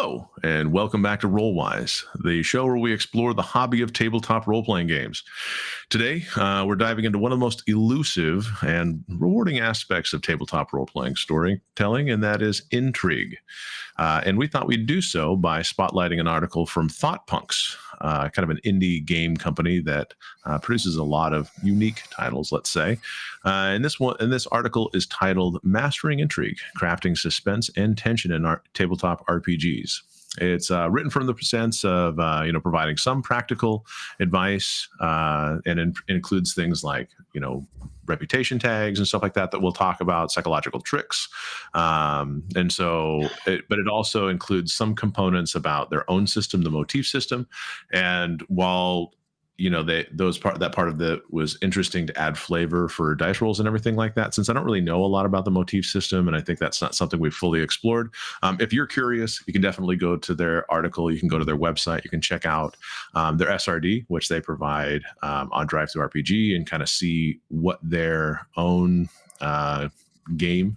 Hello, and welcome back to Rollwise, the show where we explore the hobby of tabletop role-playing games. Today, we're diving into one of the most elusive and rewarding aspects of tabletop role-playing storytelling, and that is intrigue. And we thought we'd do so by spotlighting an article from Thoughtpunks, kind of an indie game company that produces a lot of unique titles, let's say. And this article is titled "Mastering Intrigue: Crafting Suspense and Tension in Tabletop RPGs." It's written from the sense of providing some practical advice, and includes things like reputation tags and stuff like that we'll talk about, psychological tricks, but it also includes some components about their own system, the motif system. And while that part of it was interesting to add flavor for dice rolls and everything like that, since I don't really know a lot about the motif system, and I think that's not something we've fully explored. If you're curious, you can definitely go to their article. You can go to their website. You can check out their SRD, which they provide on Drive Through RPG, and kind of see what their own game,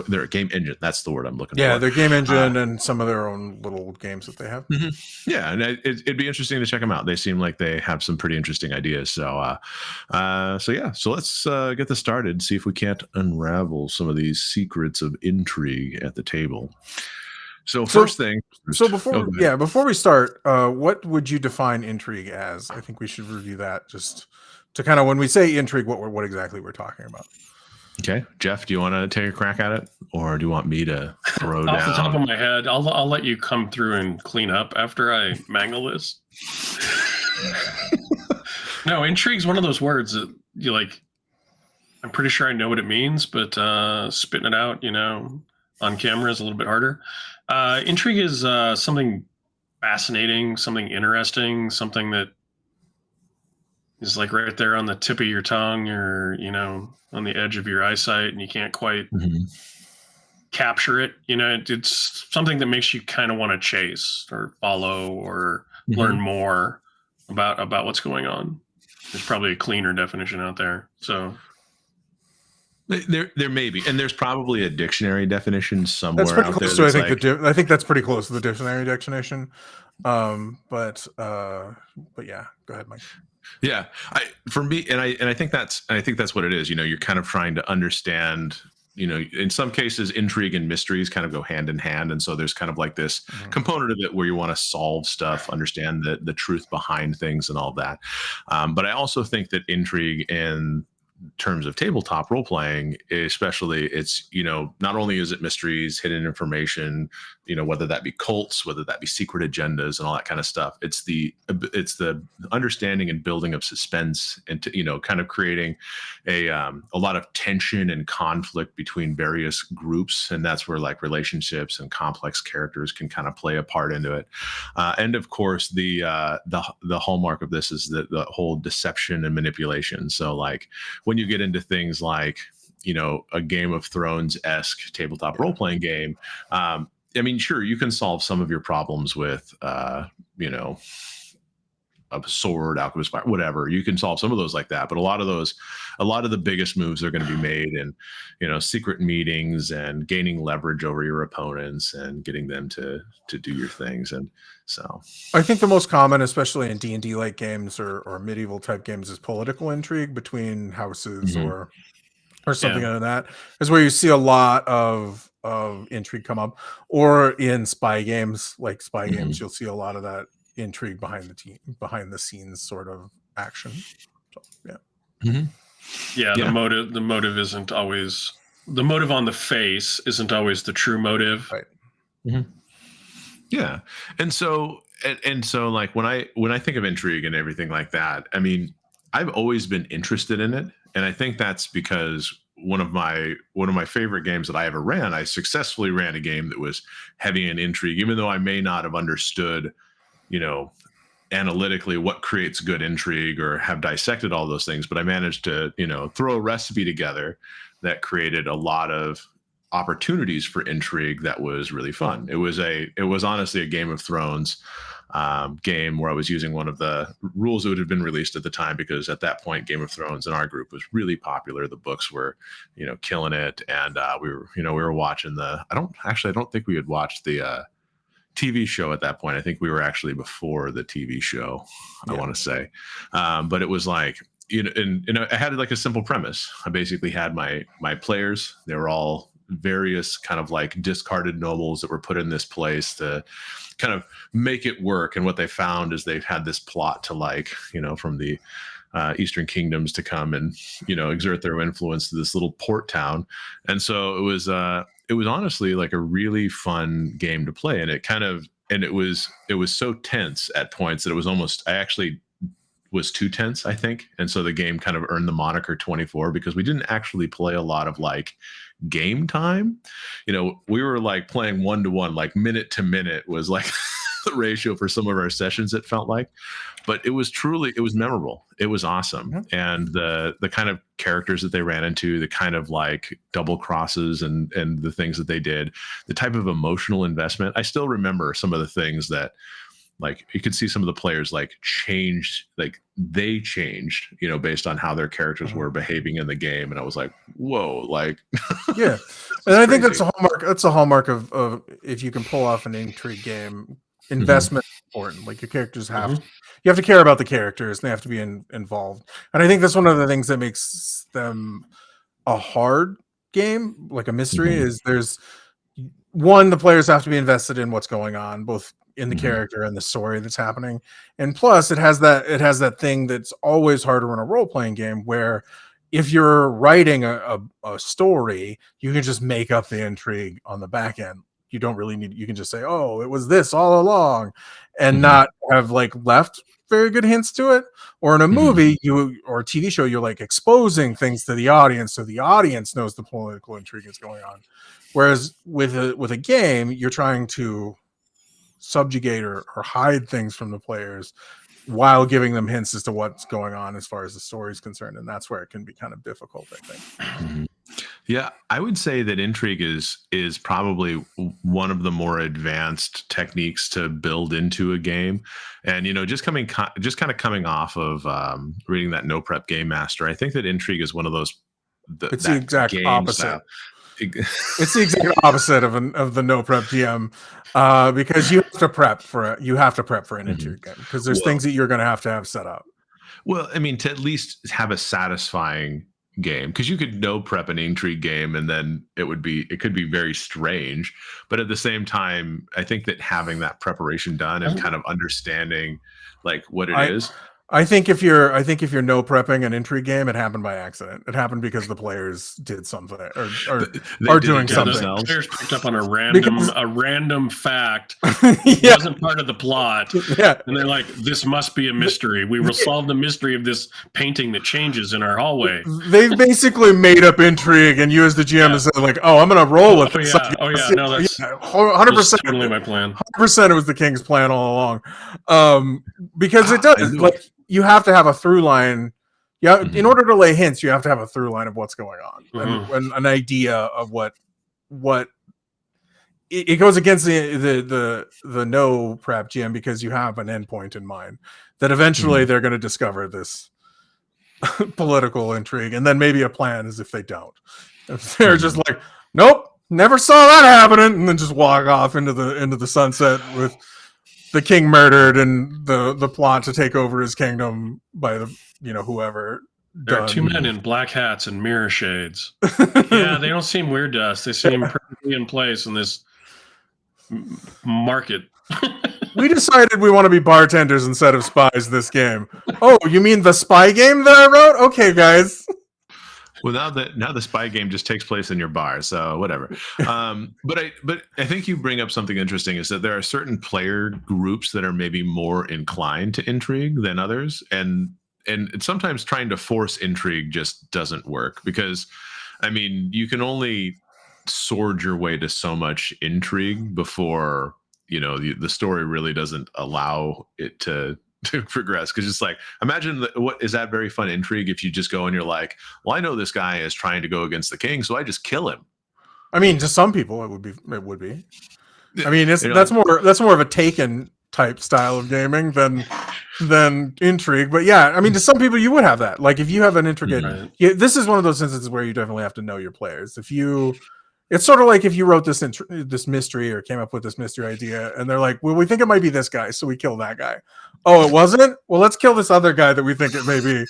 their game engine, that's the word I'm looking for. Yeah, their game engine and some of their own little games that they have. Mm-hmm. Yeah, and it'd be interesting to check them out. They seem like they have some pretty interesting ideas. So let's get this started, see if we can't unravel some of these secrets of intrigue at the table. So before we start, what would you define intrigue as? I think we should review that just to kind of, when we say intrigue, what exactly we're talking about. Okay, Jeff, do you want to take a crack at it, or do you want me to throw down? Off the top of my head, I'll let you come through and clean up after I mangle this. No, intrigue's one of those words that you like. I'm pretty sure I know what it means, but spitting it out, on camera is a little bit harder. Intrigue is something fascinating, something interesting, something that is like right there on the tip of your tongue, or on the edge of your eyesight, and you can't quite capture it. It's something that makes you kind of want to chase or follow or learn more about what's going on. There's probably a cleaner definition out there. So there may be, and there's probably a dictionary definition somewhere. That's pretty out close there. I think that's pretty close to the dictionary definition. But yeah, go ahead, Mike. Yeah, I think that's what it is. You're kind of trying to understand. In some cases, intrigue and mysteries kind of go hand in hand, and so there's kind of like this component of it where you want to solve stuff, understand the truth behind things, and all that. But I also think that intrigue in terms of tabletop role playing, especially, it's not only is it mysteries, hidden information, whether that be cults, whether that be secret agendas and all that kind of stuff, it's the understanding and building of suspense, and kind of creating a lot of tension and conflict between various groups, and that's where like relationships and complex characters can kind of play a part into it. And of course, the hallmark of this is the whole deception and manipulation. So like when you get into things like a Game of Thrones-esque tabletop role-playing game, sure, you can solve some of your problems with a sword, alchemist fire, whatever. You can solve some of those like that, but a lot of the biggest moves are going to be made in secret meetings and gaining leverage over your opponents and getting them to do your things. And so I think the most common, especially in D&D like games or medieval type games, is political intrigue between houses or something like that, is where you see a lot of intrigue come up. Or in spy games, games, you'll see a lot of that intrigue behind the scenes sort of action. So, the motive isn't always the motive on the face, isn't always the true motive, right? Yeah. And so like when I think of intrigue and everything like that, I've always been interested in it, and I think that's because one of my favorite games that I ever ran, I successfully ran a game that was heavy in intrigue, even though I may not have understood analytically what creates good intrigue or have dissected all those things, but I managed to throw a recipe together that created a lot of opportunities for intrigue that was really fun. It was honestly a Game of Thrones game where I was using one of the rules that had been released at the time, because at that point Game of Thrones in our group was really popular. The books were, killing it, and we were watching I don't think we had watched the TV show at that point. I think we were actually before the TV show, I want to say. But it was like, and I had like a simple premise. I basically had my players. They were all various kind of like discarded nobles that were put in this place to kind of make it work. And what they found is they've had this plot to like, from the Eastern kingdoms to come and, exert their influence to this little port town. And so it was honestly like a really fun game to play. And it was so tense at points that it was almost, I actually was too tense, I think. And so the game kind of earned the moniker 24, because we didn't actually play a lot of like game time. We were like playing 1-to-1, like minute to minute was like the ratio for some of our sessions, it felt like. But it was memorable. It was awesome. Mm-hmm. And the kind of characters that they ran into, the kind of like double crosses and the things that they did, the type of emotional investment. I still remember some of the things that, like, you could see some of the players like changed, like they changed, based on how their characters were behaving in the game. And I was like, whoa, like, yeah. And I think that's a hallmark. That's a hallmark of if you can pull off an intrigue game. Investment is important. Like, your characters you have to care about the characters, and they have to be involved. And I think that's one of the things that makes them a hard game, like a mystery, is the players have to be invested in what's going on, both in the character and the story that's happening. And plus it has that thing that's always harder in a role-playing game, where if you're writing a story, you can just make up the intrigue on the back end. You don't really need, you can just say, oh, it was this all along, and not have like left very good hints to it. Or in a movie or a TV show, you're like exposing things to the audience, so the audience knows the political intrigue is going on. Whereas with a game, you're trying to subjugate or hide things from the players while giving them hints as to what's going on as far as the story is concerned. And that's where it can be kind of difficult, I think. Yeah, I would say that intrigue is probably one of the more advanced techniques to build into a game. And, just kind of coming off of reading that No Prep Game Master, I think that intrigue is one of those. It's the exact opposite. It's the exact opposite of the No Prep GM, because you have to prep for an intrigue game, because there's things that you're going to have set up. Well, I mean, to at least have a satisfying game, because you could no prep an intrigue game and then it could be very strange. But at the same time, I think that having that preparation done and kind of understanding like what it is. I think if you're no prepping an intrigue game, it happened by accident. It happened because the players did something or are doing something. The players picked up on a random fact that wasn't part of the plot. Yeah. And they're like, this must be a mystery. We will solve the mystery of this painting that changes in our hallway. They basically made up intrigue, and you as the GM is like, oh, I'm going to roll with it. No, that's 100% totally my plan. 100% it was the king's plan all along. Because it does, like, you have to have a through line. Yeah, in order to lay hints, you have to have a through line of what's going on, and an idea of what it goes against the no prep GM, because you have an endpoint in mind that eventually they're going to discover this political intrigue, and then maybe a plan is if they don't. If they're just like, nope, never saw that happening, and then just walk off into the sunset with the king murdered and the plot to take over his kingdom by the whoever. There are two men in black hats and mirror shades. Yeah, they don't seem weird to us. They seem perfectly in place in this market. We decided we want to be bartenders instead of spies this game. Oh, you mean the spy game that I wrote? Okay, guys. Well, now the spy game just takes place in your bar, so whatever. But I think you bring up something interesting, is that there are certain player groups that are maybe more inclined to intrigue than others, and sometimes trying to force intrigue just doesn't work, because, I mean, you can only sword your way to so much intrigue before the story really doesn't allow it to progress. Because it's like, imagine what is that very fun intrigue if you just go and you're like, well, I know this guy is trying to go against the king, so I just kill him. I mean, to some people it would be. I mean, that's more of a Taken type style of gaming than Intrigue. But yeah, I mean, to some people you would have that. Like if you have an Intrigue, Right. this is one of those instances where you definitely have to know your players. It's sort of like if you wrote this mystery or came up with this mystery idea, and they're like, "Well, we think it might be this guy, so we kill that guy." Oh, it wasn't? Well, let's kill this other guy that we think it may be.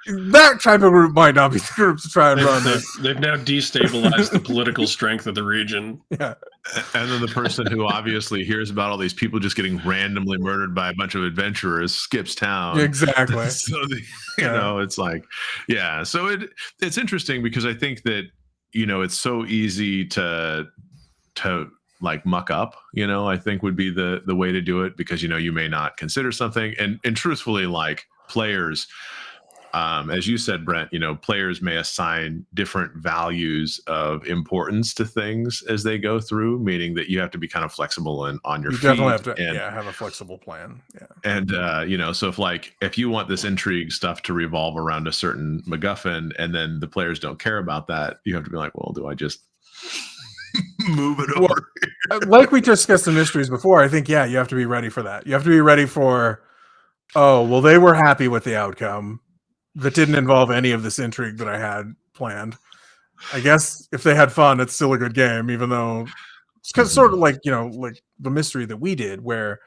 That type of group might not be the group to try and run. They've now destabilized the political strength of the region. Yeah. And then the person who obviously hears about all these people just getting randomly murdered by a bunch of adventurers skips town. Exactly. So you know, it's like, yeah. So it's interesting because I think that, you know, it's so easy to like muck up, you know, I think would be the way to do it, because, you know, you may not consider something, and truthfully, like players, as you said, Brent, you know, players may assign different values of importance to things as they go through, meaning that you have to be kind of flexible and on your feet. You definitely have to have a flexible plan. Yeah. And you know, so if you want this Intrigue stuff to revolve around a certain MacGuffin, and then the players don't care about that, you have to be like, well, do I just move it over? Like we discussed the mysteries before, I think, yeah, you have to be ready for that. You have to be ready for, oh, well, they were happy with the outcome that didn't involve any of this intrigue that I had planned. I guess if they had fun, it's still a good game, even though it's sort of like, you know, like the mystery that we did, where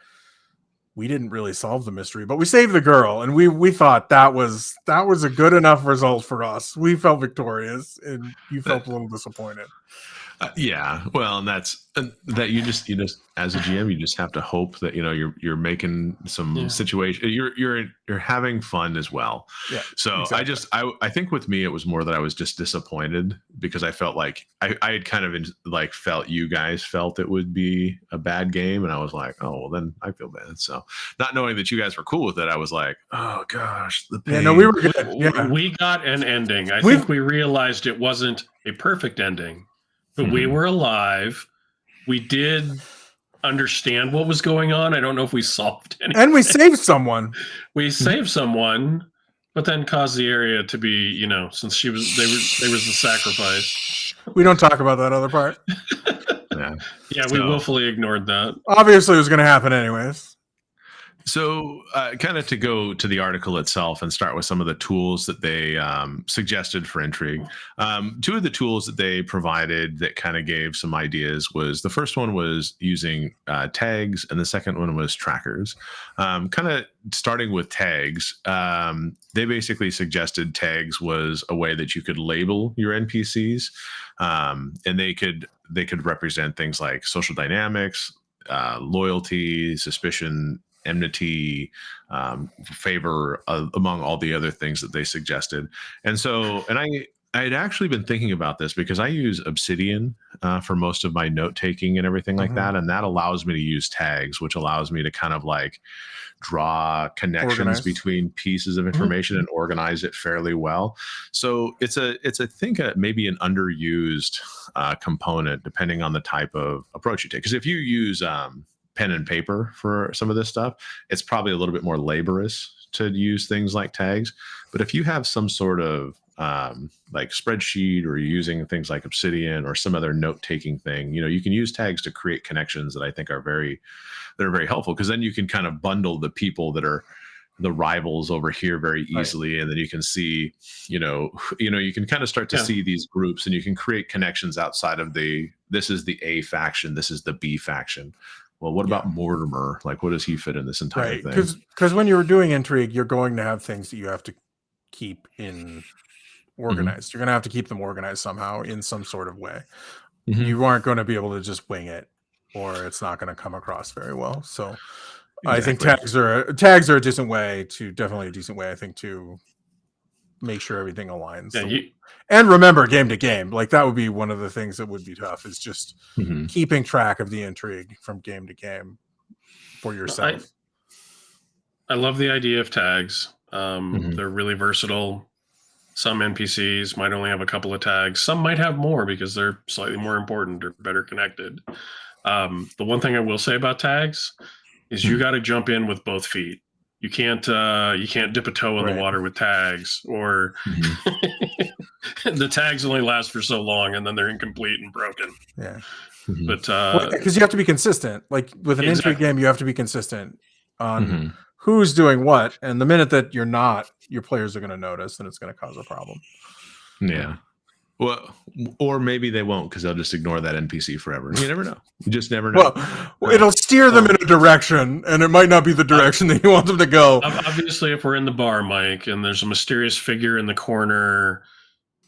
we didn't really solve the mystery, but we saved the girl, and we thought that was a good enough result for us. We felt victorious, and you felt a little disappointed. Yeah, well, and that you just as a GM, you just have to hope that, you know, you're making some situation, you're having fun as well. Yeah. So exactly. I think with me it was more that I was just disappointed, because I felt like I had kind of felt you guys felt it would be a bad game, and I was like, oh, well, then I feel bad. So not knowing that you guys were cool with it, I was like, oh gosh, the pain. Yeah, no, we were good. Yeah. We got an ending. I think we realized it wasn't a perfect ending. But we were alive. We did understand what was going on. I don't know if we solved anything. And we saved someone. We saved someone, but then caused the area to be, you know, since there was the sacrifice. We don't talk about that other part. Yeah, we willfully ignored that. Obviously, it was going to happen anyways. So kind of to go to the article itself and start with some of the tools that they suggested for Intrigue. Two of the tools that they provided that kind of gave some ideas was, the first one was using tags, and the second one was trackers. Kind of starting with tags, they basically suggested tags was a way that you could label your NPCs, and they could represent things like social dynamics, loyalty, suspicion, enmity, favor, among all the other things that they suggested. And so, and I had actually been thinking about this because I use Obsidian for most of my note taking and everything like that, and that allows me to use tags, which allows me to kind of like draw connections between pieces of information and organize it fairly well. So it's I think maybe an underused component, depending on the type of approach you take. Because if you use pen and paper for some of this stuff, it's probably a little bit more laborious to use things like tags. But if you have some sort of like spreadsheet, or you're using things like Obsidian or some other note-taking thing, you know, you can use tags to create connections that I think are very helpful, because then you can kind of bundle the people that are the rivals over here very easily, and then you can see, you know, you can kind of start to see these groups, and you can create connections outside of this is the A faction, this is the B faction. Well, what about Mortimer? Like, what does he fit in this entire thing? Because when you're doing Intrigue, you're going to have things that you have to keep organized. You're going to have to keep them organized somehow in some sort of way. You aren't going to be able to just wing it, or it's not going to come across very well. So I think tags are a decent way I think, to make sure everything aligns. And remember, game to game, like that would be one of the things that would be tough, is just keeping track of the intrigue from game to game for yourself. I love the idea of tags. They're really versatile. Some NPCs might only have a couple of tags. Some might have more because they're slightly more important or better connected. The one thing I will say about tags is you got to jump in with both feet. You can't dip a toe in the water with tags, or the tags only last for so long and then they're incomplete and broken. Yeah. But because you have to be consistent. Like with an intrigue game, you have to be consistent on who's doing what, and the minute that you're not, your players are going to notice, and it's going to cause a problem. Yeah. Well, or maybe they won't because they'll just ignore that NPC forever. You never know. You just never know. Well, it'll steer them in a direction, and it might not be the direction that you want them to go. Obviously, if we're in the bar, Mike, and there's a mysterious figure in the corner,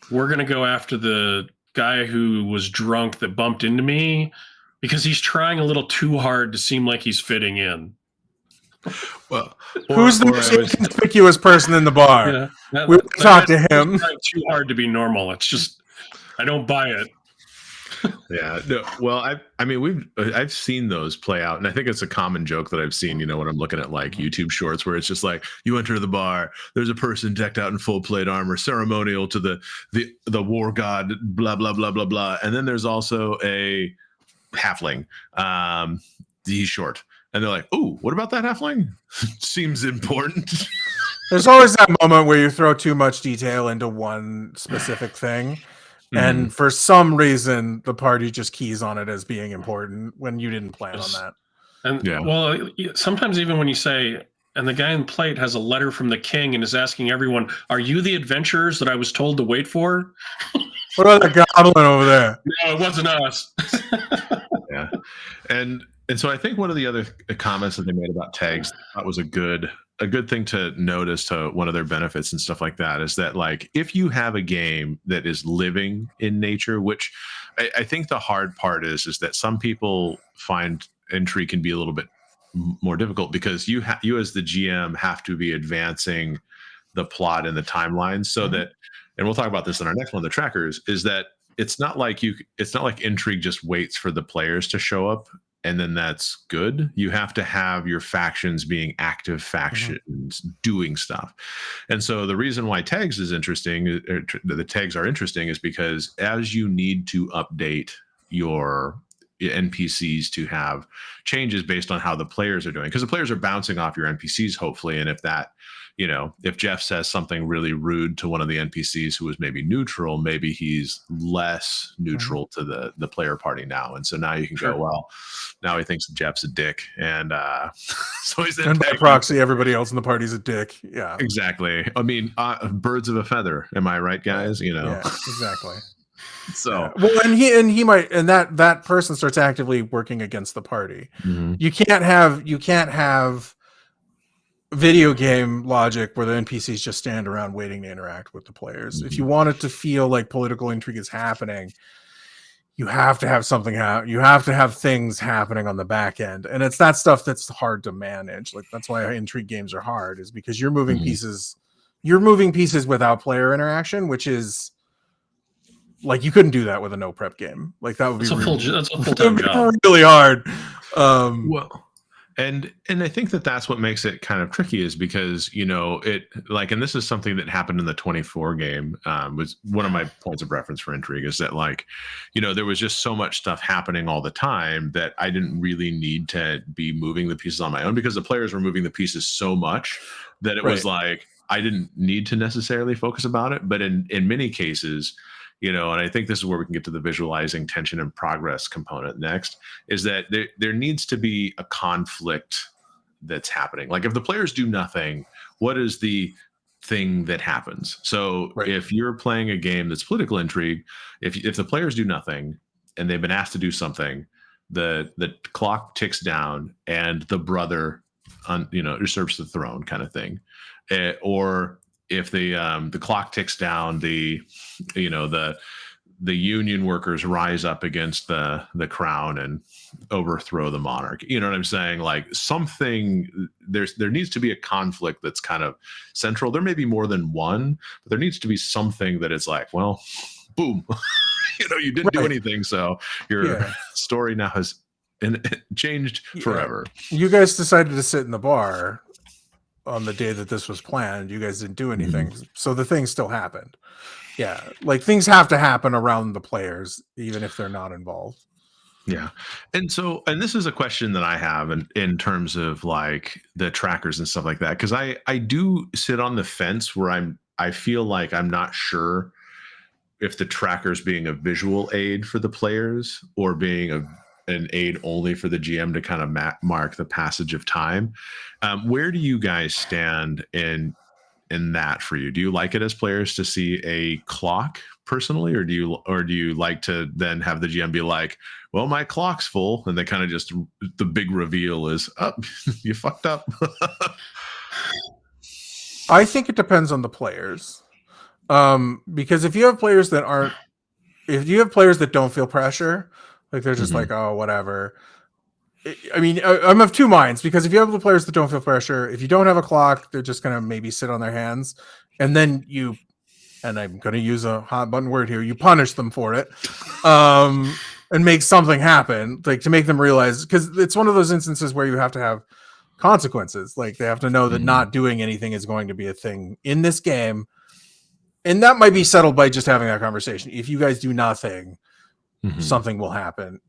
we're going to go after the guy who was drunk that bumped into me because he's trying a little too hard to seem like he's fitting in. Well, who's the most inconspicuous person in the bar? Yeah, we talk to him. Trying too hard to be normal. It's just I don't buy it. Yeah. No, well, I've seen those play out, and I think it's a common joke that I've seen. When I'm looking at like YouTube shorts, where it's just like you enter the bar, there's a person decked out in full plate armor, ceremonial to the war god, blah blah blah blah blah, and then there's also a halfling. He's short. And they're like, "Oh, what about that halfling? Seems important." There's always that moment where you throw too much detail into one specific thing, and for some reason, the party just keys on it as being important when you didn't plan on that. And well, sometimes even when you say, and the guy in plate has a letter from the king and is asking everyone, "Are you the adventurers that I was told to wait for?" What about the goblin over there? No, it wasn't us. Yeah, and so I think one of the other comments that they made about tags that was a good thing to notice to one of their benefits and stuff like that is that like if you have a game that is living in nature, which I think the hard part is that some people find intrigue can be a little bit more difficult because you as the GM have to be advancing the plot and the timeline so that, and we'll talk about this in our next one, the trackers, is that it's not like intrigue just waits for the players to show up and then that's good. You have to have your factions being active factions doing stuff. And so the reason why tags is interesting, the tags are interesting, is because as you need to update your NPCs to have changes based on how the players are doing, because the players are bouncing off your NPCs, hopefully. And if that, if Jeff says something really rude to one of the NPCs who was maybe neutral, maybe he's less neutral to the player party now. And so now you can go, well, now he thinks Jeff's a dick. And so he's and by proxy, everybody else in the party's a dick. Yeah, exactly. I mean, birds of a feather. Am I right, guys? Yeah, exactly. So well, and he might, and that person starts actively working against the party. You can't have video game logic where the NPCs just stand around waiting to interact with the players. If you want it to feel like political intrigue is happening, you have to have something happen. You have to have things happening on the back end, and it's that stuff that's hard to manage. Like that's why intrigue games are hard, is because you're moving pieces. You're moving pieces without player interaction, which is like you couldn't do that with a no prep game. Like that would be that's a full-time job. Really hard. Well, and I think that's what makes it kind of tricky, is because it like, and this is something that happened in the 24 game, was one of my points of reference for intrigue, is that like there was just so much stuff happening all the time that I didn't really need to be moving the pieces on my own, because the players were moving the pieces so much that it was like I didn't need to necessarily focus about it. But in many cases, and I think this is where we can get to the visualizing tension and progress component next, is that there needs to be a conflict that's happening. Like if the players do nothing, what is the thing that happens? So if you're playing a game that's political intrigue, if the players do nothing and they've been asked to do something, the clock ticks down and the brother usurps the throne kind of thing. Or if the clock ticks down, the union workers rise up against the crown and overthrow the monarch. You know what I'm saying? Like something, there needs to be a conflict that's kind of central. There may be more than one, but there needs to be something that is like, well, boom, you didn't do anything, so your story now has changed forever. You guys decided to sit in the bar on the day that this was planned. You guys didn't do anything, so the thing still happened. Yeah, like things have to happen around the players even if they're not involved. Yeah. And this is a question that I have in terms of like the trackers and stuff like that, because I do sit on the fence where I feel like I'm not sure if the tracker's being a visual aid for the players or being an aid only for the GM to kind of mark the passage of time. Where do you guys stand in that for you? Do you like it as players to see a clock personally, or do you like to then have the GM be like, well, my clock's full, and they kind of just, the big reveal is, oh, you fucked up. I think it depends on the players. Because if you have players that don't feel pressure, like they're just like, oh, whatever. I mean, I'm of two minds, because if you have the players that don't feel pressure, if you don't have a clock, they're just going to maybe sit on their hands, and then and I'm going to use a hot button word here, you punish them for it, and make something happen, like to make them realize, because it's one of those instances where you have to have consequences. Like they have to know that not doing anything is going to be a thing in this game. And that might be settled by just having that conversation. If you guys do nothing, something will happen.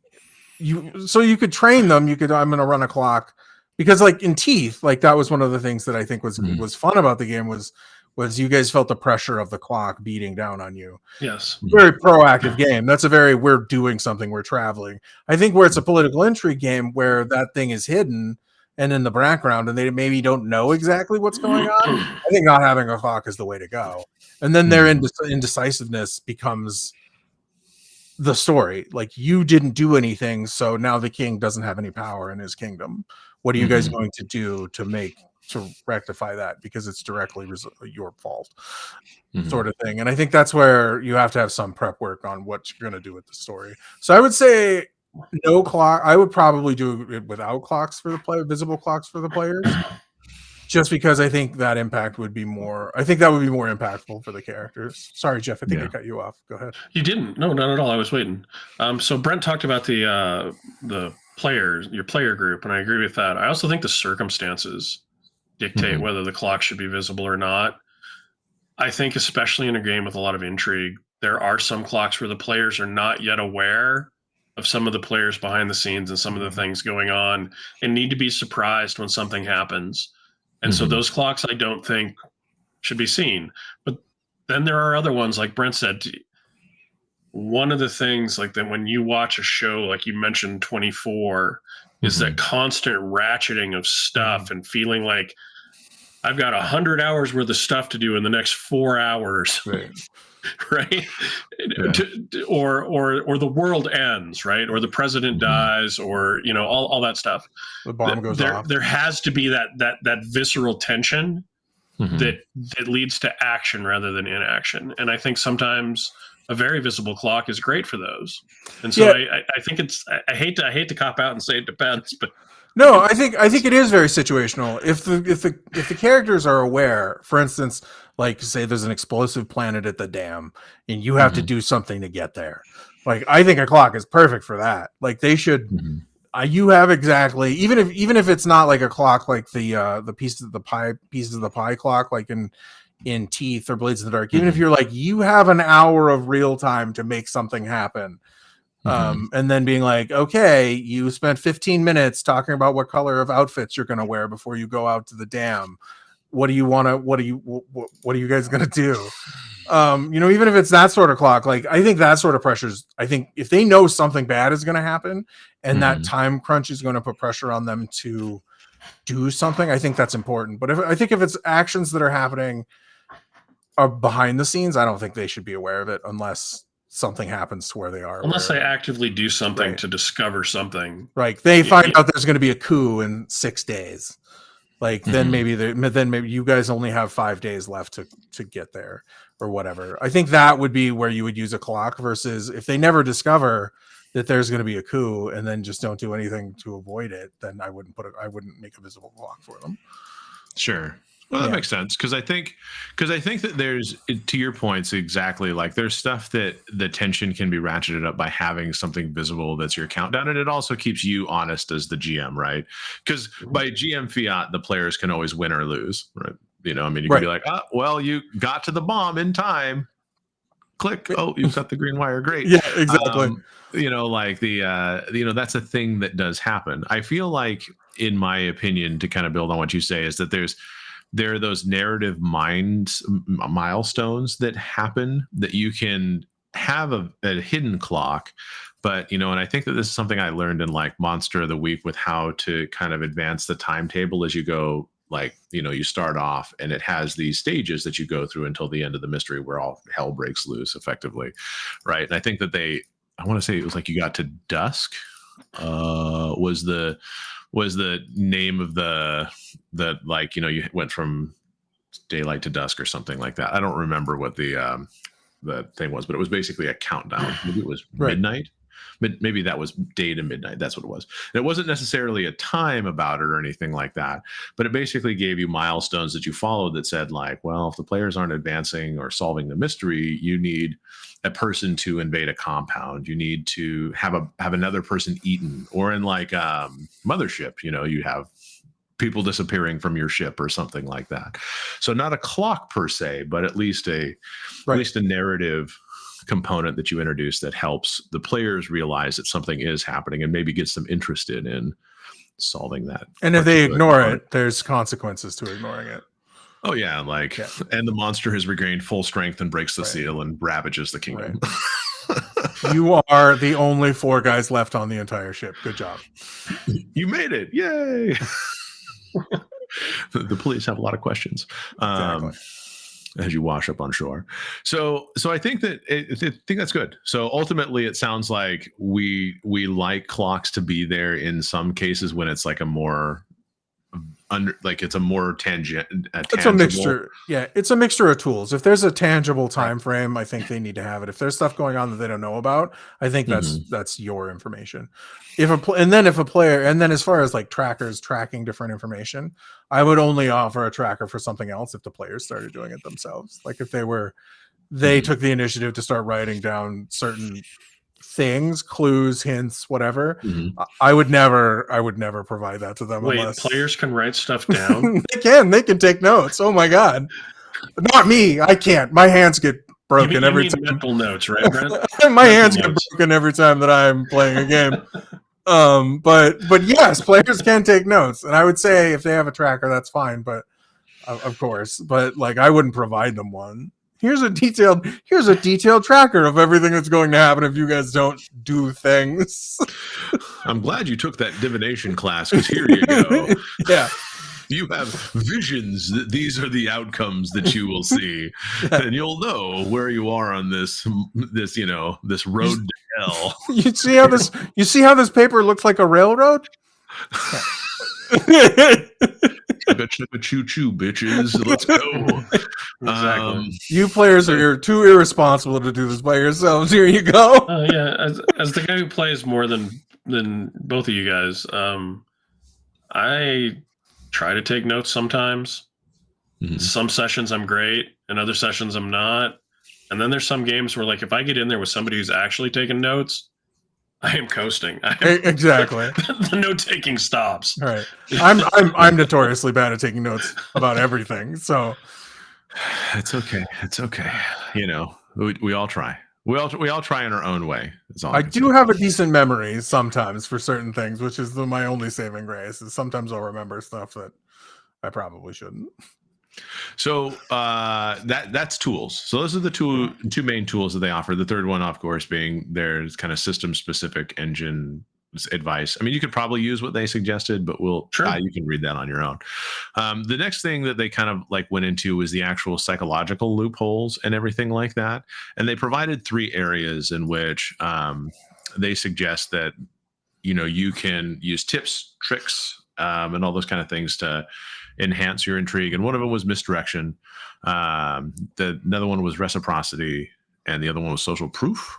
So you could train them. I'm going to run a clock, because like in Teeth, like that was one of the things that I think was fun about the game was you guys felt the pressure of the clock beating down on you. Yes. Very proactive game. That's we're doing something, we're traveling. I think where it's a political intrigue game where that thing is hidden and in the background, and they maybe don't know exactly what's going on, I think not having a clock is the way to go. And then their indecisiveness becomes the story. Like, you didn't do anything, so now the king doesn't have any power in his kingdom. What are you guys going to do to rectify that? Because it's directly your fault, sort of thing. And I think that's where you have to have some prep work on what you're going to do with the story. So I would say no clock. I would probably do it without clocks for the player, visible clocks for the players, just because I think that impact would be more. I think that would be more impactful for the characters. Sorry, Jeff. I think I cut you off. Go ahead. You didn't. No, not at all. I was waiting. So Brent talked about the players, your player group, and I agree with that. I also think the circumstances dictate whether the clock should be visible or not. I think especially in a game with a lot of intrigue, there are some clocks where the players are not yet aware of some of the players behind the scenes and some of the things going on, and need to be surprised when something happens. And so those clocks, I don't think, should be seen. But then there are other ones, like Brent said. One of the things, like that, when you watch a show, like you mentioned, 24, is that constant ratcheting of stuff and feeling like I've got 100 hours worth of stuff to do in the next 4 hours. Right? Or the world ends, right? Or the president dies, or all that stuff. The bomb goes off. There has to be that visceral tension that leads to action rather than inaction. And I think sometimes a very visible clock is great for those. And so I think I hate to cop out and say it depends, but no, I think it is very situational. If the characters are aware, for instance, like say there's an explosive planet at the dam and you have to do something to get there. Like, I think a clock is perfect for that. Like, they should you have exactly, even if it's not like a clock like the pieces of the pie clock, like in Teeth or Blades in the Dark, even if you're like, you have an hour of real time to make something happen. And then being like, okay, you spent 15 minutes talking about what color of outfits you're going to wear before you go out to the dam. What are you guys going to do? Even if it's that sort of clock, like, I think that sort of pressures, I think if they know something bad is going to happen and that time crunch is going to put pressure on them to do something, I think that's important. But if it's actions that are happening behind the scenes, I don't think they should be aware of it unless something happens to where they are. Unless they actively do something to discover something. Right. They find out there's going to be a coup in 6 days. Like, then maybe you guys only have 5 days left to get there or whatever. I think that would be where you would use a clock, versus if they never discover that there's going to be a coup and then just don't do anything to avoid it, then I wouldn't make a visible clock for them. Sure. Well, that makes sense, because I think that there's, to your points, exactly, like, there's stuff that the tension can be ratcheted up by having something visible that's your countdown, and it also keeps you honest as the GM, right? Because by GM fiat, the players can always win or lose, right? You can be like, oh, well, you got to the bomb in time. Click. Oh, you've got the green wire. Great. Yeah, exactly. That's a thing that does happen. I feel like, in my opinion, to kind of build on what you say, is that there are those narrative milestones that happen that you can have a hidden clock, but and I think that this is something I learned in like Monster of the Week with how to kind of advance the timetable as you go. Like, you start off and it has these stages that you go through until the end of the mystery where all hell breaks loose effectively. Right. And I think that I want to say it was like you got to dusk was the name of the like, you went from daylight to dusk or something like that. I don't remember what the thing was, but it was basically a countdown. Maybe it was midnight. Maybe that was day to midnight. That's what it was. And it wasn't necessarily a time about it or anything like that, but it basically gave you milestones that you followed that said like, well, if the players aren't advancing or solving the mystery, you need a person to invade a compound. You need to have another person eaten, or in like Mothership, you have people disappearing from your ship or something like that. So not a clock per se, but at least a narrative component that you introduce that helps the players realize that something is happening and maybe gets them interested in solving that. And if they ignore it, there's consequences to ignoring it. Oh yeah, and the monster has regained full strength and breaks the seal and ravages the kingdom. You are the only 4 guys left on the entire ship. Good job. You made it. Yay. The police have a lot of questions. Exactly. As you wash up on shore. So I think that I think that's good. So ultimately it sounds like we like clocks to be there in some cases when it's like a more it's a more tangible. It's a mixture. Yeah, it's a mixture of tools. If there's a tangible time frame, I think they need to have it. If there's stuff going on that they don't know about, I think that's your information. If a player, and then as far as like trackers tracking different information, I would only offer a tracker for something else if the players started doing it themselves. Like if they took the initiative to start writing down certain things, clues, hints, whatever. I would never provide that to them. Wait, unless players can write stuff down? They can take notes. Oh my god. Not me. I can't. My hands get broken every time. Mental notes, right, Brent? My hands get broken every time that I'm playing a game. But yes, players can take notes. And I would say if they have a tracker, that's fine, but of course. But like I wouldn't provide them one. Here's a detailed tracker of everything that's going to happen if you guys don't do things. I'm glad you took that divination class, because here you go. Yeah. You have visions. These are the outcomes that you will see, and you'll know where you are on this road to hell. You see how this paper looks like a railroad? Chugga choo choo, bitches. Let's go. Exactly. You players are too irresponsible to do this by yourselves. Here you go. Yeah, as the guy who plays more than both of you guys, I try to take notes sometimes. Some sessions I'm great, and other sessions I'm not. And then there's some games where, like, if I get in there with somebody who's actually taking notes, I am coasting. Exactly. The note taking stops. All right. I'm notoriously bad at taking notes about everything. So it's okay. It's okay. We all try. We all try in our own way. I do have a decent memory sometimes for certain things, which is my only saving grace. Is sometimes I'll remember stuff that I probably shouldn't. So that's tools. So those are the two main tools that they offer. The third one, of course, being their kind of system specific engine advice. I mean, you could probably use what they suggested, but you can read that on your own. The next thing that they kind of like went into was the actual psychological loopholes and everything like that. And they provided 3 areas in which they suggest that you can use tips, tricks, and all those kind of things to enhance your intrigue. And one of them was misdirection. Another one was reciprocity, and the other one was social proof.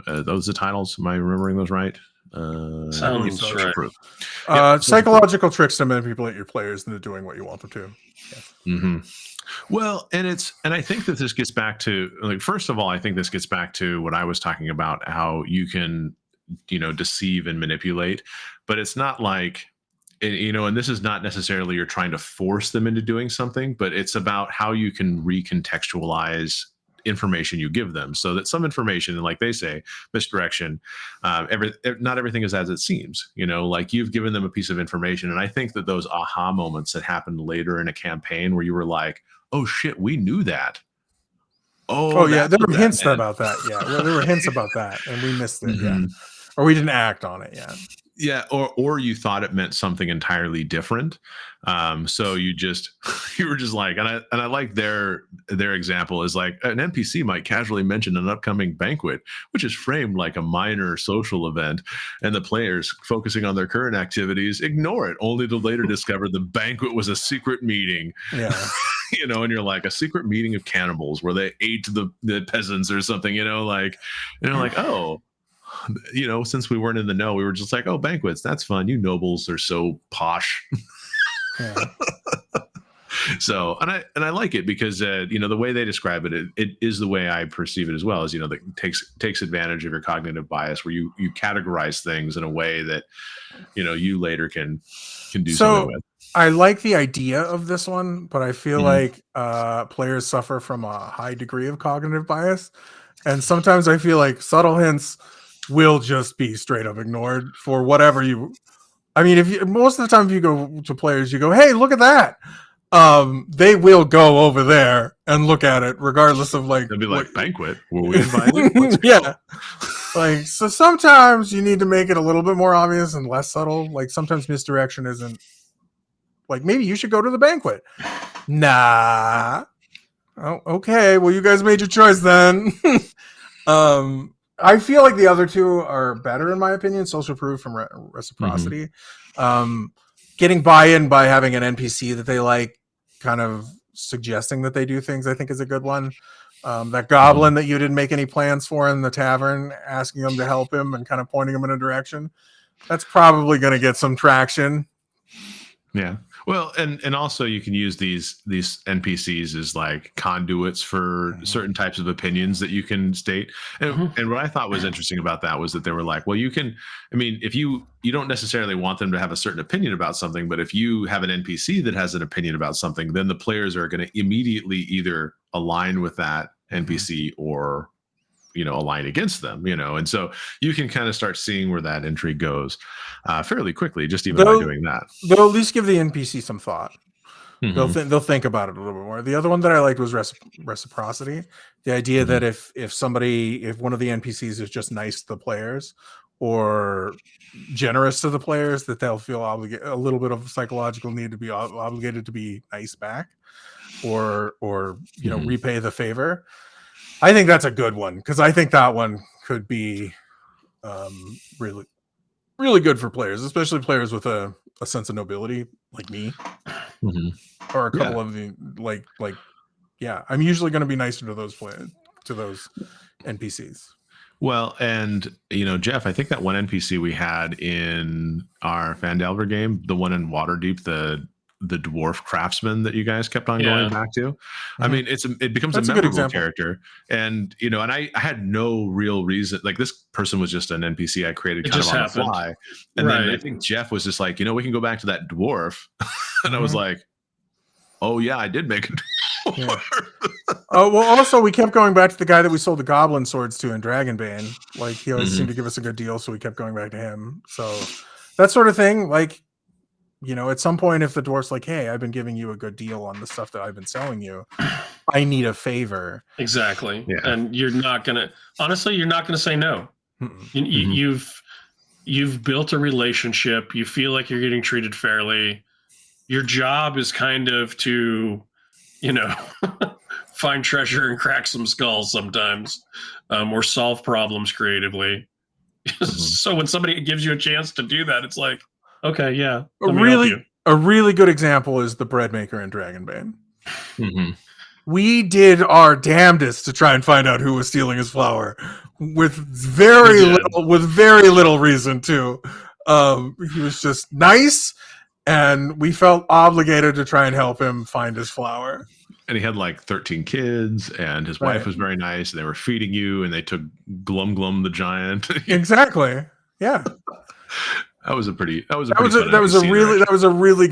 Those are the titles. Am I remembering those right? Sounds right. Proof. Psychological tricks to manipulate your players into doing what you want them to. Yes. Well, and I think that this gets back to, like, first of all, I think this gets back to what I was talking about, how you can, deceive and manipulate, but it's not like, and this is not necessarily you're trying to force them into doing something, but it's about how you can recontextualize information you give them, so that some information, and like they say, misdirection, not everything is as it seems. Like you've given them a piece of information, and I think that those aha moments that happened later in a campaign where you were like, oh shit, we knew that. Oh yeah, that's there what were that hints meant. about that. Yeah, well, there were hints about that, and we missed it. Yeah, Mhm. or we didn't act on it. Yeah. Yeah, or you thought it meant something entirely different. So you just you were just like, and I like their example is like an NPC might casually mention an upcoming banquet, which is framed like a minor social event, and the players focusing on their current activities ignore it, only to later discover the banquet was a secret meeting. Yeah. And you're like, a secret meeting of cannibals where they ate the peasants or something, like, and you're like, oh, since we weren't in the know, we were just like, oh, banquets, that's fun. You nobles are so posh. Yeah. So, and I like it because the way they describe it, it is the way I perceive it as well. Is that takes advantage of your cognitive bias, where you categorize things in a way that you later can do something with. I like the idea of this one, but I feel Mhm. like players suffer from a high degree of cognitive bias, and sometimes I feel like subtle hints will just be straight up ignored for whatever you. I mean, most of the time if you go to players, you go, "Hey, look at that." They will go over there and look at it, regardless of like They'll be what. like, banquet? Were we invited? Let's go. Yeah, like so. Sometimes you need to make it a little bit more obvious and less subtle. Like sometimes misdirection isn't. Like maybe you should go to the banquet. Nah. Oh, okay. Well, you guys made your choice then. I feel like the other two are better in my opinion. Social proof and reciprocity. Getting buy-in by having an NPC that they like, kind of suggesting that they do things, I think is a good one. That goblin that you didn't make any plans for in the tavern, asking them to help him and kind of pointing him in a direction. That's probably going to get some traction. Yeah. Well, and also you can use these NPCs as like conduits for certain types of opinions that you can state. And what I thought was interesting about that was that they were like, well, you can, I mean, if you don't necessarily want them to have a certain opinion about something, but if you have an NPC that has an opinion about something, then the players are going to immediately either align with that NPC or align against them, and so you can kind of start seeing where that intrigue goes fairly quickly, just even by doing that. They'll at least give the NPC some thought. Mm-hmm. They'll think about it a little bit more. The other one that I liked was reciprocity. The idea that if one of the NPCs is just nice to the players or generous to the players, that they'll feel a little bit of psychological need to be obligated to be nice back or repay the favor. I think that's a good one because I think that one could be really, really good for players, especially players with a sense of nobility like me, or a couple of the like. Yeah, I'm usually going to be nicer to those NPCs. Well, and Jeff, I think that one NPC we had in our Phandelver game, the one in Waterdeep, the dwarf craftsman that you guys kept on going back to. I mean, it becomes a memorable character, and and I had no real reason. Like, this person was just an NPC I created kind of on the fly, and then I think Jeff was just like, we can go back to that dwarf, and I was like, oh yeah, I did make a dwarf. Yeah. Oh well, also we kept going back to the guy that we sold the goblin swords to in Dragonbane. Like, he always seemed to give us a good deal, so we kept going back to him. So that sort of thing, like. At some point, if the dwarf's like, hey, I've been giving you a good deal on the stuff that I've been selling you, I need a favor. Exactly. Yeah. And you're not going to say no. You've built a relationship. You feel like you're getting treated fairly. Your job is kind of to, find treasure and crack some skulls sometimes, or solve problems creatively. So when somebody gives you a chance to do that, it's like, okay, yeah. A really good example is the bread maker in Dragonbane. We did our damnedest to try and find out who was stealing his flour, with very little reason too. He was just nice, and we felt obligated to try and help him find his flour. And he had like 13 kids, and his wife was very nice. And they were feeding you, and they took Glum Glum the giant. Exactly. Yeah. That was a really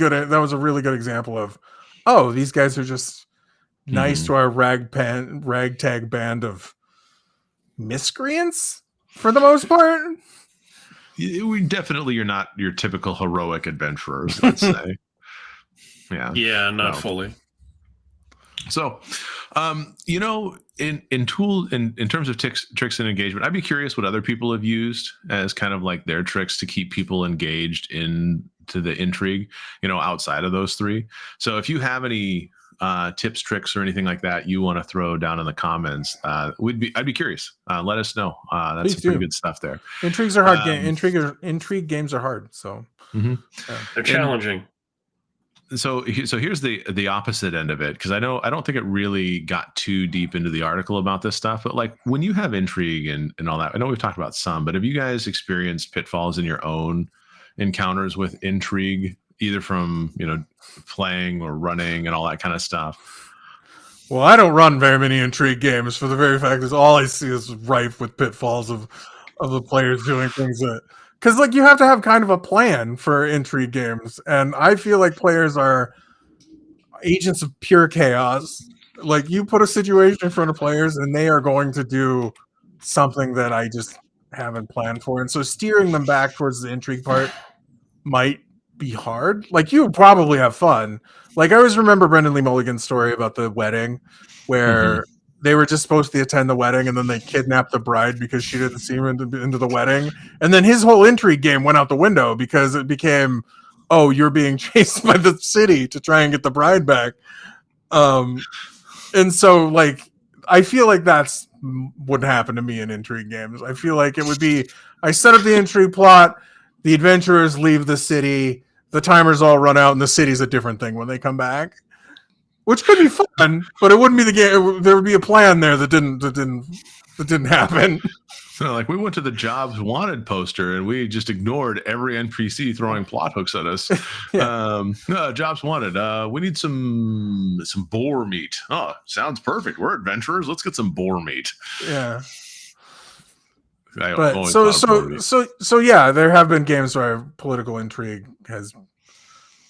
good example of, oh, these guys are just nice to our ragtag band of miscreants for the most part. We definitely, you're not your typical heroic adventurers, let's say. Yeah. Yeah, not fully. So, in terms of tricks and engagement, I'd be curious what other people have used as kind of like their tricks to keep people engaged into the intrigue, outside of those three. So if you have any tips, tricks, or anything like that you want to throw down in the comments, I'd be curious. Let us know. That's some pretty good stuff there. Intrigues are hard intrigue games are hard. So they're challenging. So here's the opposite end of it, because I don't think it really got too deep into the article about this stuff, but like when you have intrigue and all that, I know we've talked about some, but have you guys experienced pitfalls in your own encounters with intrigue, either from playing or running and all that kind of stuff? Well, I don't run very many intrigue games for the very fact that all I see is rife with pitfalls of the players doing things that. Because, like, you have to have kind of a plan for intrigue games, and I feel like players are agents of pure chaos. Like, you put a situation in front of players, and they are going to do something that I just haven't planned for. And so steering them back towards the intrigue part might be hard. Like, you would probably have fun. Like, I always remember Brendan Lee Mulligan's story about the wedding, where they were just supposed to attend the wedding, and then they kidnapped the bride because she didn't see him into the wedding. And then his whole intrigue game went out the window because it became, oh, you're being chased by the city to try and get the bride back. And so, like, I feel like that's would happen to me in intrigue games. I feel like it would be, I set up the intrigue plot, the adventurers leave the city, the timers all run out, and the city's a different thing when they come back. Which could be fun, but it wouldn't be the game. There would be a plan there that didn't happen. So, like, we went to the Jobs Wanted poster and we just ignored every NPC throwing plot hooks at us. No, Jobs Wanted. We need some boar meat. Oh, sounds perfect. We're adventurers. Let's get some boar meat. Yeah. But so yeah, there have been games where political intrigue hasn't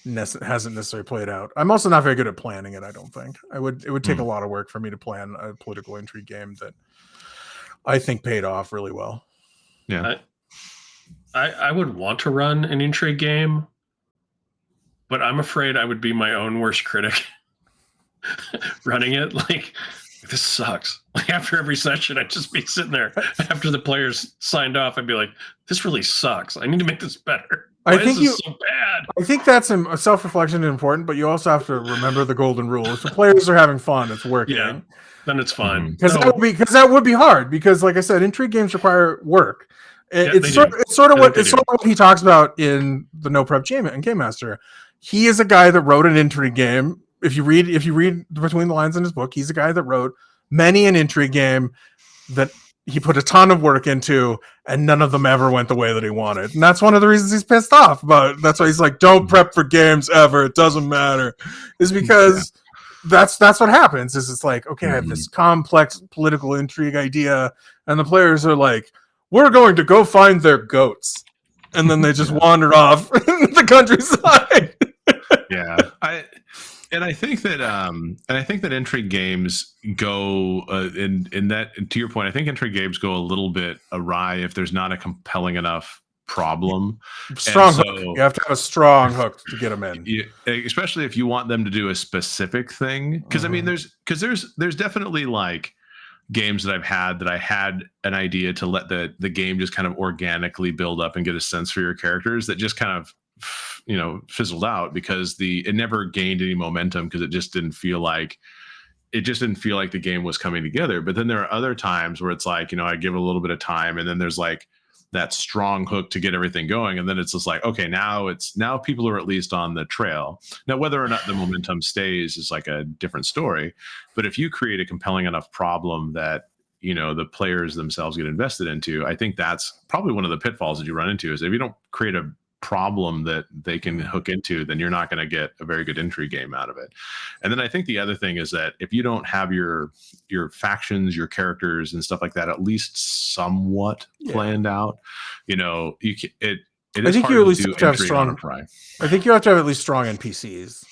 necessarily played out. I'm also not very good at planning it. I don't think it would take a lot of work for me to plan a political intrigue game that I think paid off really well. Yeah, I would want to run an intrigue game, but I'm afraid I would be my own worst critic running it. Like, this sucks. Like, after every session, I'd just be sitting there after the players signed off. I'd be like, this really sucks. I need to make this better. Why is this so bad? I think that's a self-reflection is important, but you also have to remember the golden rule. If the players are having fun, it's working. Yeah, then it's fine. Because that would be hard. Because, like I said, intrigue games require work. It's sort of what he talks about in the No Prep Game Master. He is a guy that wrote an intrigue game. If you read between the lines in his book, he's a guy that wrote many an intrigue game that he put a ton of work into, and none of them ever went the way that he wanted. And that's one of the reasons he's pissed off about. That's why he's like, don't prep for games ever. It doesn't matter. Is because that's what happens. Is it's like, okay, I have this complex political intrigue idea, and the players are like, we're going to go find their goats. And then they just wander off the countryside. I think that intrigue games go in that, to your point, I think intrigue games go a little bit awry if there's not a compelling enough problem. Strong hook. You have to have a strong hook to get them in. Especially if you want them to do a specific thing. Because I mean, there's definitely like games that I had an idea to let the game just kind of organically build up and get a sense for your characters that just kind of fizzled out because it never gained any momentum because it just didn't feel like the game was coming together. But then there are other times where it's like, I give it a little bit of time, and then there's like that strong hook to get everything going, and then it's just like, okay, now people are at least on the trail. Now, whether or not the momentum stays is like a different story. But if you create a compelling enough problem that the players themselves get invested into, I think that's probably one of the pitfalls that you run into, is if you don't create a problem that they can hook into, then you're not going to get a very good intrigue game out of it. And then I think the other thing is that if you don't have your factions, your characters and stuff like that at least somewhat planned out, I think you at least have to have strong. I think you have to have at least strong NPCs.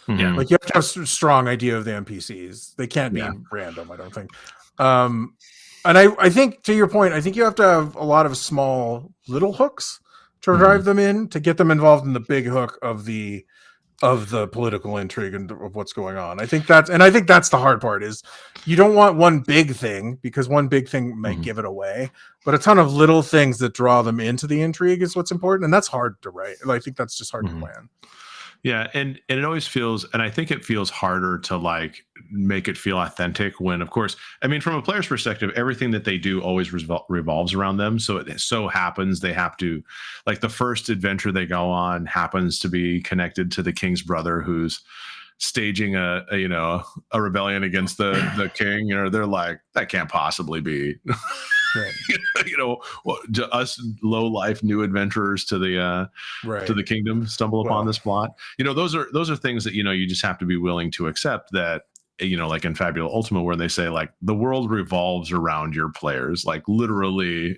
Yeah, like you have to have a strong idea of the NPCs. They can't be random, I don't think. And I think, to your point, I think you have to have a lot of small little hooks to drive them in, to get them involved in the big hook of the of the political intrigue and of what's going on. I think that's the hard part is you don't want one big thing because one big thing might give it away, but a ton of little things that draw them into the intrigue is what's important. And that's hard to write. I think that's just hard to plan. Yeah, and it always feels, and I think it feels harder to like make it feel authentic when, of course, I mean, from a player's perspective, everything that they do always revolves around them. So it so happens they have to, like the first adventure they go on happens to be connected to the king's brother who's staging a rebellion against the king. They're like, that can't possibly be. Right. To us low life new adventurers to the kingdom stumble upon this plot. Those are things that you just have to be willing to accept that, like in Fabula Ultima, where they say like the world revolves around your players, like literally.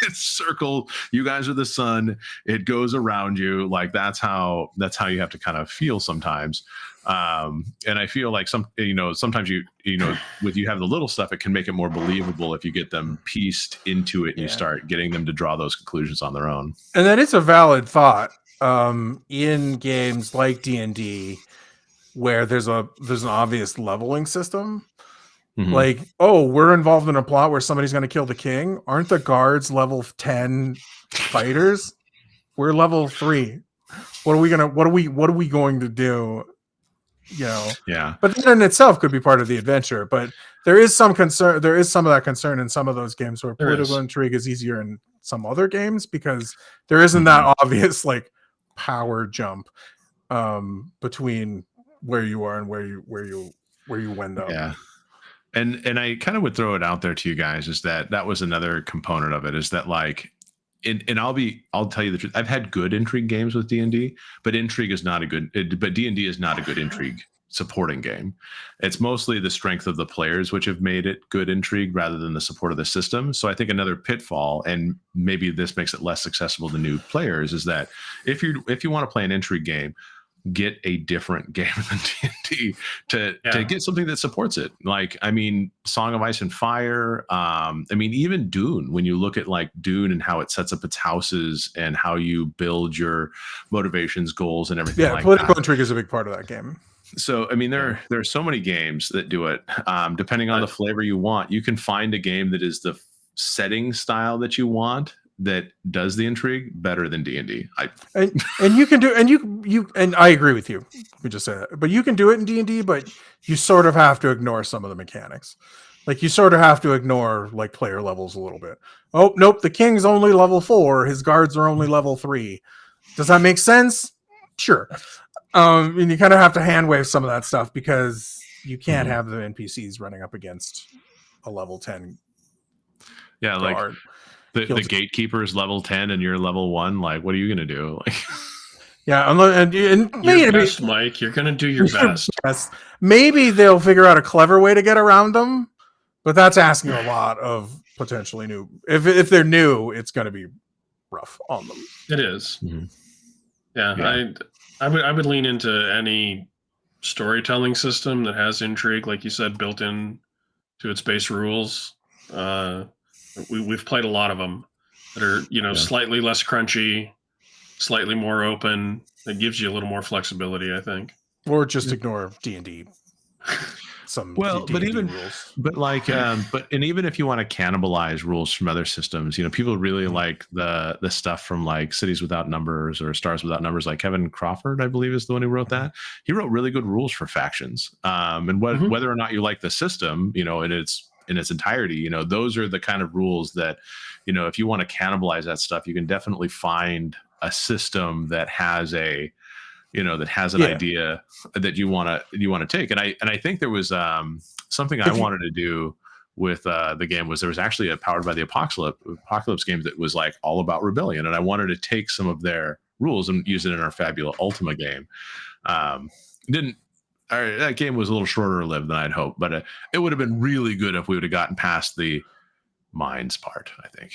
It's circle. You guys are the sun. It goes around you. Like that's how you have to kind of feel sometimes. And I feel like sometimes with you have the little stuff, it can make it more believable if you get them pieced into it and you start getting them to draw those conclusions on their own. And that is a valid thought in games like D&D where there's an obvious leveling system. Like, oh, we're involved in a plot where somebody's going to kill the king. Aren't the guards level 10 fighters? We're level 3. What are we going to do? Yeah. But that in itself could be part of the adventure. But there is some concern. There is some of that concern in some of those games where political intrigue is easier in some other games because there isn't that obvious like power jump between where you are and where you wind up. Yeah. And I kind of would throw it out there to you guys is that was another component of it is that like, and I'll tell you the truth. I've had good intrigue games with D&D, but D&D is not a good intrigue supporting game. It's mostly the strength of the players, which have made it good intrigue rather than the support of the system. So I think another pitfall, and maybe this makes it less accessible to new players, is that if you want to play an intrigue game, get a different game than D&D to get something that supports it. Like, I mean, Song of Ice and Fire. I mean, even Dune, when you look at like Dune and how it sets up its houses and how you build your motivations, goals, and everything. Yeah, political intrigue is a big part of that game. So, I mean, there are so many games that do it. Depending on the flavor you want, you can find a game that is the setting style that you want that does the intrigue better than D&D. And you can do, and you and I agree with you. We just said that, but you can do it in D&D, but you sort of have to ignore some of the mechanics. Like you sort of have to ignore like player levels a little bit. Oh, nope. The king's only level 4. His guards are only level 3. Does that make sense? Sure. And you kind of have to hand wave some of that stuff because you can't have the NPCs running up against a level 10. Yeah. Like, the gatekeeper is level 10 and you're level 1. Like, what are you going to do? Like, yeah. And your best, Mike. You're going to do your best. Maybe they'll figure out a clever way to get around them, but that's asking a lot of potentially new. If they're new, it's going to be rough on them. It is. Mm-hmm. Yeah. I would lean into any storytelling system that has intrigue, like you said, built in to its base rules. We've played a lot of them that are, slightly less crunchy, slightly more open. That gives you a little more flexibility, I think. Or just ignore D&D. Even if you want to cannibalize rules from other systems, people really like the stuff from like Cities Without Numbers or Stars Without Numbers. Like Kevin Crawford, I believe, is the one who wrote that. He wrote really good rules for factions. And whether or not you like the system, in its entirety, those are the kind of rules that, if you want to cannibalize that stuff, you can definitely find a system that has an idea that you want to take. And I think there was something I wanted to do with the game was there was actually a Powered by the Apocalypse game that was like all about rebellion, and I wanted to take some of their rules and use it in our Fabula Ultima game. That game was a little shorter lived than I'd hoped, but it would have been really good if we would have gotten past the mines part. I think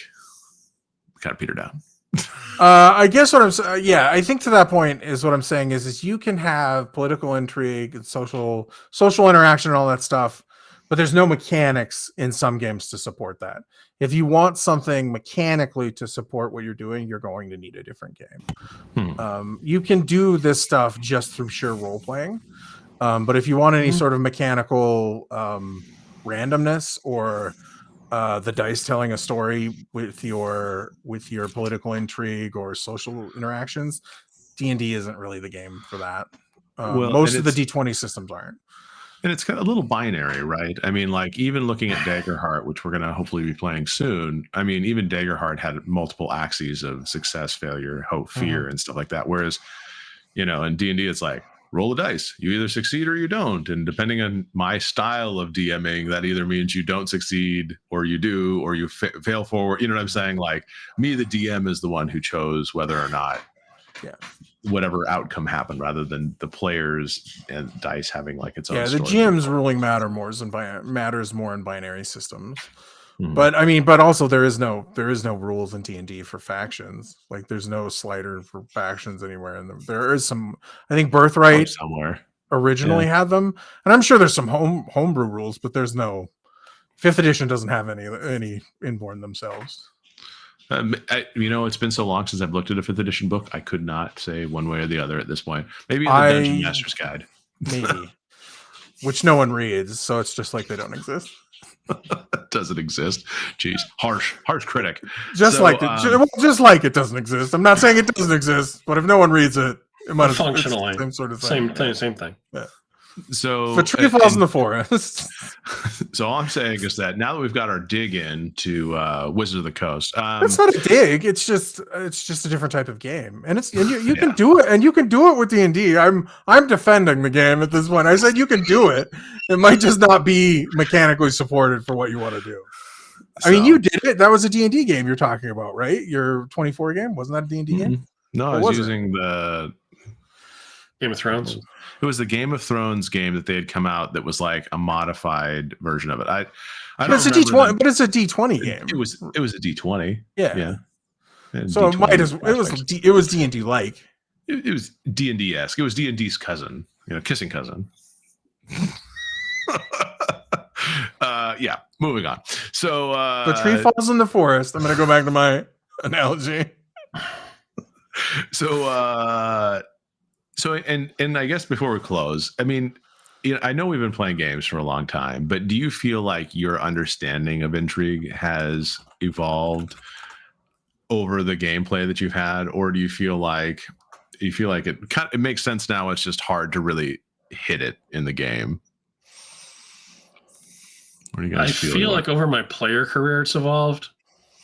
kind of petered out. I guess what I'm saying, I think to that point is what I'm saying is you can have political intrigue and social interaction and all that stuff, but there's no mechanics in some games to support that. If you want something mechanically to support what you're doing, you're going to need a different game. You can do this stuff just through sheer role playing, but if you want any sort of mechanical randomness or the dice telling a story with your political intrigue or social interactions, D&D isn't really the game for that. Most of the D20 systems aren't. And it's kind of a little binary, right? I mean, like even looking at Daggerheart, which we're going to hopefully be playing soon. I mean, even Daggerheart had multiple axes of success, failure, hope, fear, and stuff like that. Whereas, you know, in D&D, it's like roll the dice. You either succeed or you don't. And depending on my style of DMing, that either means you don't succeed or you do, or you fail forward. You know what I'm saying? Like me, the DM is the one who chose whether or not whatever outcome happened, rather than the players and dice having like its own. Yeah, the GM's ruling matters more in binary systems. But I mean, but also there is no rules in D&D for factions. Like there's no slider for factions anywhere in them. There is some, I think Birthright somewhere originally had them, and I'm sure there's some homebrew rules, but there's no 5th edition doesn't have any inborn themselves. You know, it's been so long since I've looked at a 5th edition book. I could not say one way or the other at this point. Maybe in the Dungeon Master's Guide. Maybe. Which no one reads, so it's just like they don't exist. Doesn't exist. Jeez, harsh critic. Just like it doesn't exist. I'm not saying it doesn't exist, but if no one reads it, it might functionally same sort of thing. Same thing. Yeah. So the tree falls in the forest. So all I'm saying is that now that we've got our dig in to Wizard of the Coast, it's not a dig. It's just a different type of game, and you can do it, and you can do it with D&D. I'm defending the game at this point. I said you can do it. It might just not be mechanically supported for what you want to do. I mean, you did it. That was a D&D game you're talking about, right? Your 24 game, wasn't that a D&D game? No, I was using the Game of Thrones. It was the Game of Thrones game that they had come out that was like a modified version of it. I don't. It's a D20, but it's a D20 game. It was a D20. Yeah. So D20 it was D&D like. It was D&D-esque. It was D&D's cousin, kissing cousin. Yeah. Moving on. So the tree falls in the forest. I'm going to go back to my analogy. So I guess before we close, I mean, I know we've been playing games for a long time, but do you feel like your understanding of Intrigue has evolved over the gameplay that you've had, or do you feel like it makes sense now? It's just hard to really hit it in the game. What do you guys feel? I feel like over my player career, it's evolved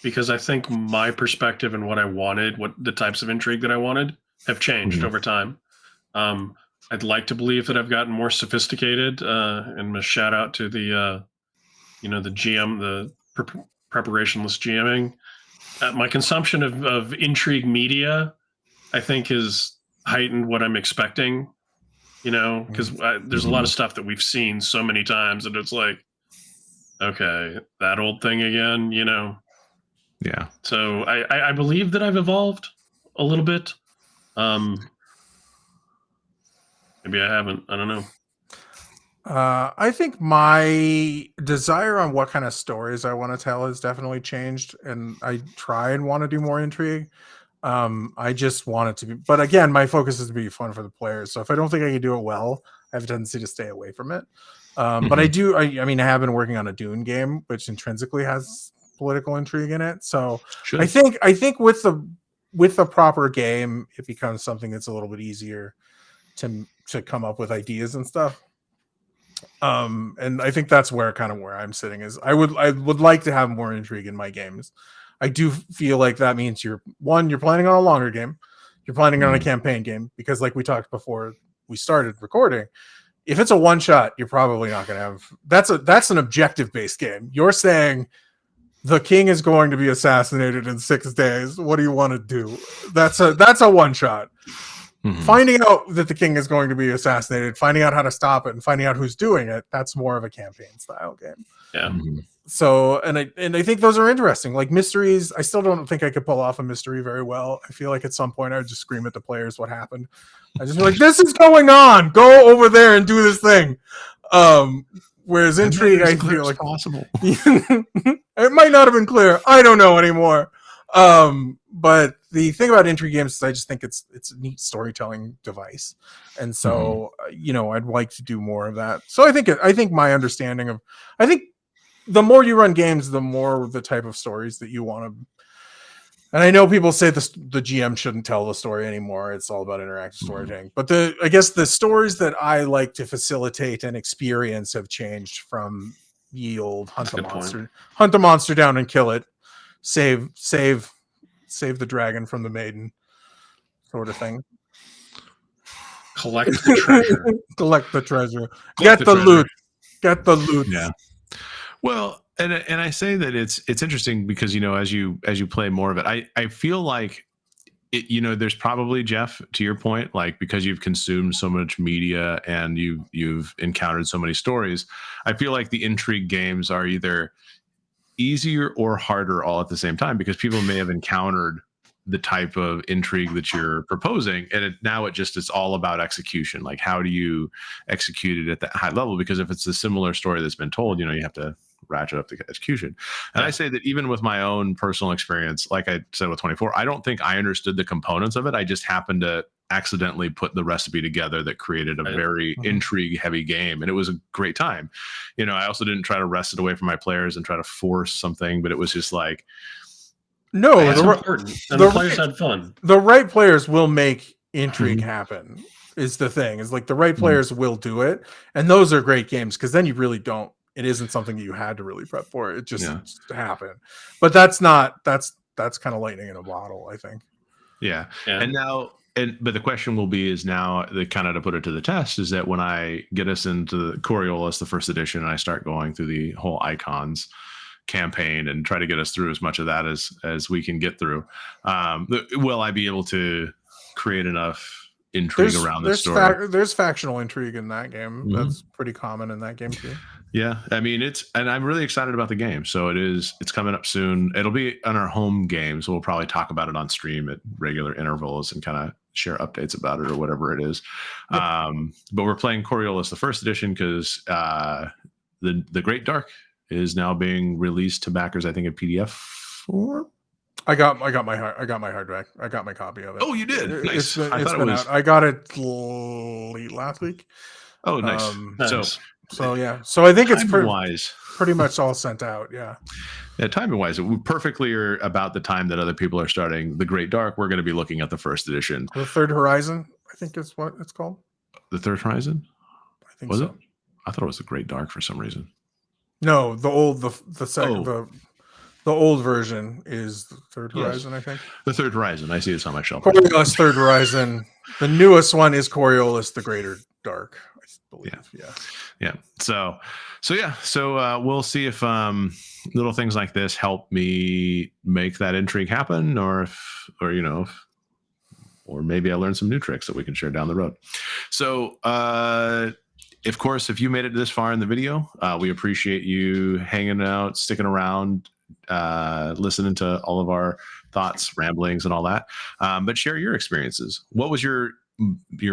because I think my perspective and what I wanted, what the types of intrigue that I wanted, have changed over time. I'd like to believe that I've gotten more sophisticated, and a shout out to the GM, the preparationless GMing. My consumption of intrigue media, I think, has heightened what I'm expecting, because there's a lot of stuff that we've seen so many times and it's like, okay, that old thing again, Yeah. So I believe that I've evolved a little bit. Maybe I haven't. I don't know. I think my desire on what kind of stories I want to tell has definitely changed, and I try and want to do more intrigue. I just want it to be, but again, my focus is to be fun for the players. So if I don't think I can do it well, I have a tendency to stay away from it. But I do. I mean, I have been working on a Dune game, which intrinsically has political intrigue in it. So I think with the proper game, it becomes something that's a little bit easier to come up with ideas and stuff. And I think that's where I'm sitting is I would like to have more intrigue in my games. I do feel like that means you're planning on a longer game, you're planning on a campaign game, because like we talked before we started recording, if it's a one shot, you're probably not going to have that's an objective based game. You're saying the king is going to be assassinated in 6 days. What do you want to do? That's a one shot. Finding out that the king is going to be assassinated, finding out how to stop it, and finding out who's doing it, that's more of a campaign style game. Yeah. So, and I think those are interesting. Like mysteries, I still don't think I could pull off a mystery very well. I feel like at some point I would just scream at the players what happened. I just be like, this is going on. Go over there and do this thing. Whereas Intrigue, I clear feel as like possible. it might not have been clear. I don't know anymore. But the thing about Intrigue games is I just think it's a neat storytelling device, and so I'd like to do more of that. So I think my understanding of the more you run games, the more the type of stories that you want to. And I know people say the GM shouldn't tell the story anymore. It's all about interactive storytelling. But I guess the stories that I like to facilitate and experience have changed from ye old hunt a monster down and kill it, save the dragon from the maiden, sort of thing. Collect the treasure. Collect the treasure. Get the loot. Get the loot. Yeah. Well, and I say that it's interesting because as you play more of it, I feel like there's probably, Jeff, to your point, like because you've consumed so much media and you've encountered so many stories, I feel like the Intrigue games are either easier or harder all at the same time because people may have encountered the type of intrigue that you're proposing, and it's all about execution. Like, how do you execute it at that high level? Because if it's a similar story that's been told, you have to ratchet up the execution. And I say that even with my own personal experience, like I said with 24, I don't think I understood the components of it. I just happened to accidentally put the recipe together that created a very intrigue heavy game, and it was a great time. I also didn't try to wrest it away from my players and try to force something, but it was just like, no, it's important. And the players had fun. The right players will make intrigue happen. Is the thing. Is like the right players will do it, and those are great games because then you really don't. It isn't something that you had to really prep for. It just happened. But that's kind of lightning in a bottle, I think. Yeah. But the question will be is now the kind of to put it to the test is that when I get us into the Coriolis, the first edition, and I start going through the whole icons campaign and try to get us through as much of that as we can get through, will I be able to create enough intrigue around the story? There's factional intrigue in that game. That's pretty common in that game too. Yeah, I mean and I'm really excited about the game. So it's coming up soon. It'll be on our home game, so we'll probably talk about it on stream at regular intervals and kind of share updates about it or whatever it is. But we're playing Coriolis, the first edition, because the Great Dark is now being released to backers, I think, in PDF form. I got my hard drive. I got my copy of it. Oh, you did? Nice. It's been out. I got it late last week. Oh, nice. Nice. So yeah. So I think it's pretty much all sent out. Yeah. Yeah, timing wise, we perfectly are about the time that other people are starting the Great Dark. We're going to be looking at the first edition. The Third Horizon, I think is what it's called. The Third Horizon? I think so. It? I thought it was the Great Dark for some reason. No, the old version is the Third Horizon, I think. The Third Horizon. I see it's on my shelf. Coriolis Third Horizon. The newest one is Coriolis the Greater Dark, I believe. Yeah. So we'll see if little things like this help me make that intrigue happen, or maybe I learn some new tricks that we can share down the road. So of course, if you made it this far in the video, we appreciate you hanging out, sticking around, listening to all of our thoughts, ramblings, and all that. But share your experiences. What was your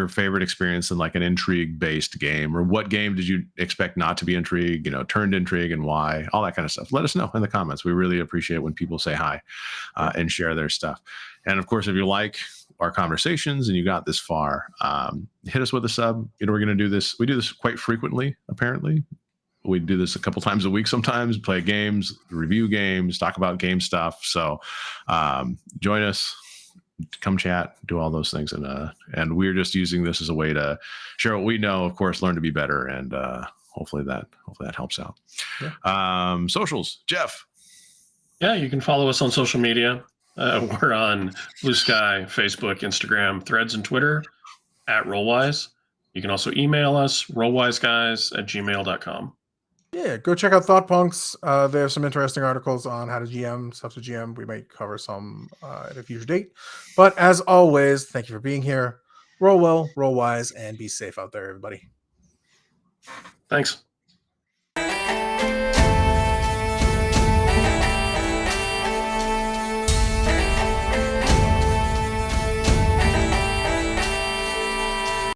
favorite experience in like an intrigue based game, or what game did you expect not to be intrigue, turned intrigue, and why? All that kind of stuff. Let us know in the comments. We really appreciate when people say hi and share their stuff. And of course, if you like our conversations and you got this far, hit us with a sub. We're going to do this. We do this quite frequently, apparently. We do this a couple times a week sometimes, play games, review games, talk about game stuff. So join us, come chat, do all those things. And we're just using this as a way to share what we know, of course, learn to be better. And hopefully that helps out. Yeah. Socials, Jeff. Yeah, you can follow us on social media. We're on Blue Sky, Facebook, Instagram, Threads, and Twitter @Rollwise. You can also email us, rollwiseguys@gmail.com. Yeah, go check out Thoughtpunks. They have some interesting articles on how to GM, stuff to GM. We might cover some at a future date. But as always, thank you for being here. Roll well, roll wise, and be safe out there, everybody. Thanks.